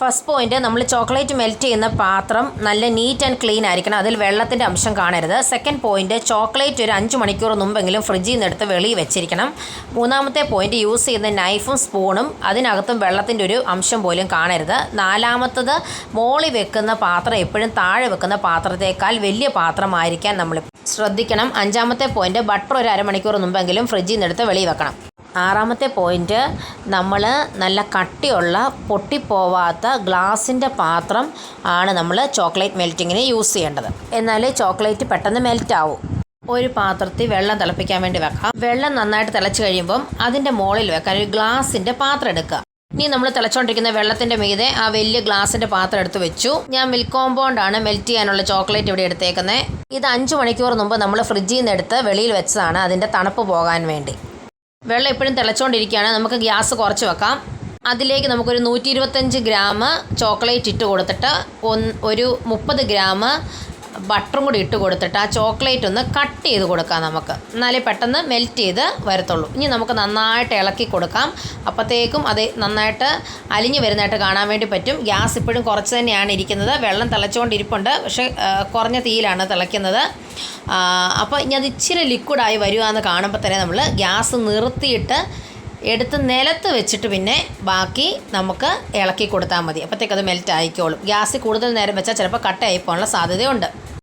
First point, നമ്മൾ chocolate melt ചെയ്യുന്ന പാത്രം നല്ല നീറ്റ് ആൻഡ് ക്ലീൻ ആയിരിക്കണം, അതിൽ വെള്ളത്തിൻ്റെ അംശം കാണരുത്. സെക്കൻഡ് പോയിന്റ്, ചോക്ലേറ്റ് ഒരു 5 മണിക്കൂർ മുമ്പെങ്കിലും ഫ്രിഡ്ജിൽ നിന്ന് എടുത്ത് വെളിയിൽ വെച്ചിരിക്കണം. മൂന്നാമത്തെ പോയിന്റ്, യൂസ് ചെയ്യുന്ന നൈഫും സ്പൂണും അതിനകത്തും വെള്ളത്തിൻ്റെ ഒരു അംശം പോലും കാണരുത്. നാലാമത്തത്, മോളിൽ വെക്കുന്ന പാത്രം എപ്പോഴും താഴെ വെക്കുന്ന പാത്രത്തേക്കാൾ വലിയ പാത്രമായിരിക്കാൻ നമ്മൾ ശ്രദ്ധിക്കണം. അഞ്ചാമത്തെ പോയിന്റ്, ബട്ടർ ഒരു അരമണിക്കൂർ മുമ്പെങ്കിലും ഫ്രിഡ്ജിൽ നിന്ന് എടുത്ത് വെളിയിൽ വെക്കണം. ആറാമത്തെ പോയിന്റ്, നമ്മൾ നല്ല കട്ടിയുള്ള പൊട്ടിപ്പോവാത്ത ഗ്ലാസിൻ്റെ പാത്രം ആണ് നമ്മൾ ചോക്ലേറ്റ് മെൽറ്റിങ്ങിന് യൂസ് ചെയ്യേണ്ടത്. എന്നാലേ ചോക്ലേറ്റ് പെട്ടെന്ന് മെൽറ്റ് ആവും. ഒരു പാത്രത്തിൽ വെള്ളം തിളപ്പിക്കാൻ വേണ്ടി വെക്കാം. വെള്ളം നന്നായിട്ട് തിളച്ച് കഴിയുമ്പം അതിൻ്റെ മുകളിൽ വെക്കാൻ ഒരു ഗ്ലാസിൻ്റെ പാത്രം എടുക്കുക. ഇനി നമ്മൾ തിളച്ചുകൊണ്ടിരിക്കുന്ന വെള്ളത്തിൻ്റെ മീതെ ആ വലിയ ഗ്ലാസിൻ്റെ പാത്രം എടുത്ത് വെച്ചു. ഞാൻ മിൽക്ക് കോമ്പൗണ്ടാണ് മെൽറ്റ് ചെയ്യാനുള്ള ചോക്ലേറ്റ് ഇവിടെ എടുത്തേക്കുന്നത്. ഇത് 5 മണിക്കൂർ മുമ്പ് നമ്മൾ ഫ്രിഡ്ജിൽ നിന്ന് എടുത്ത് വെളിയിൽ വെച്ചതാണ്, അതിൻ്റെ തണുപ്പ് പോകാൻ വേണ്ടി. വെള്ളം എപ്പോഴും തിളച്ചുകൊണ്ടിരിക്കുകയാണ്. നമുക്ക് ഗ്യാസ് കുറച്ച് വെക്കാം. അതിലേക്ക് നമുക്കൊരു 125 ഗ്രാം ചോക്ലേറ്റ് ഇട്ട് കൊടുത്തിട്ട് ഒരു 30 ഗ്രാം ബട്ടറും കൂടി ഇട്ട് കൊടുത്തിട്ട് ആ ചോക്ലേറ്റ് ഒന്ന് കട്ട് ചെയ്ത് കൊടുക്കാം നമുക്ക്. എന്നാലേ പെട്ടെന്ന് മെൽറ്റ് ചെയ്ത് വരത്തുള്ളൂ. ഇനി നമുക്ക് നന്നായിട്ട് ഇളക്കി കൊടുക്കാം. അപ്പോഴത്തേക്കും അത് നന്നായിട്ട് അലിഞ്ഞ് വരുന്നതായിട്ട് കാണാൻ വേണ്ടി പറ്റും. ഗ്യാസ് ഇപ്പോഴും കുറച്ച് തന്നെയാണ് ഇരിക്കുന്നത്. വെള്ളം തിളച്ചുകൊണ്ടിരിപ്പുണ്ട്, പക്ഷേ കുറഞ്ഞ തീയിലാണ് തിളയ്ക്കുന്നത്. അപ്പോൾ ഇനി അത് ഇച്ചിരി ലിക്വിഡായി വരുവാന്ന് കാണുമ്പോൾ തന്നെ നമ്മൾ ഗ്യാസ് നിർത്തിയിട്ട് എടുത്ത് നിലത്ത് വെച്ചിട്ട് പിന്നെ ബാക്കി നമുക്ക് ഇളക്കി കൊടുത്താൽ മതി. അപ്പോഴത്തേക്കത് മെൽറ്റ് ആയിക്കോളും. ഗ്യാസ് കൂടുതൽ നേരം വെച്ചാൽ ചിലപ്പോൾ കട്ടയായി പോകാനുള്ള സാധ്യതയുണ്ട്.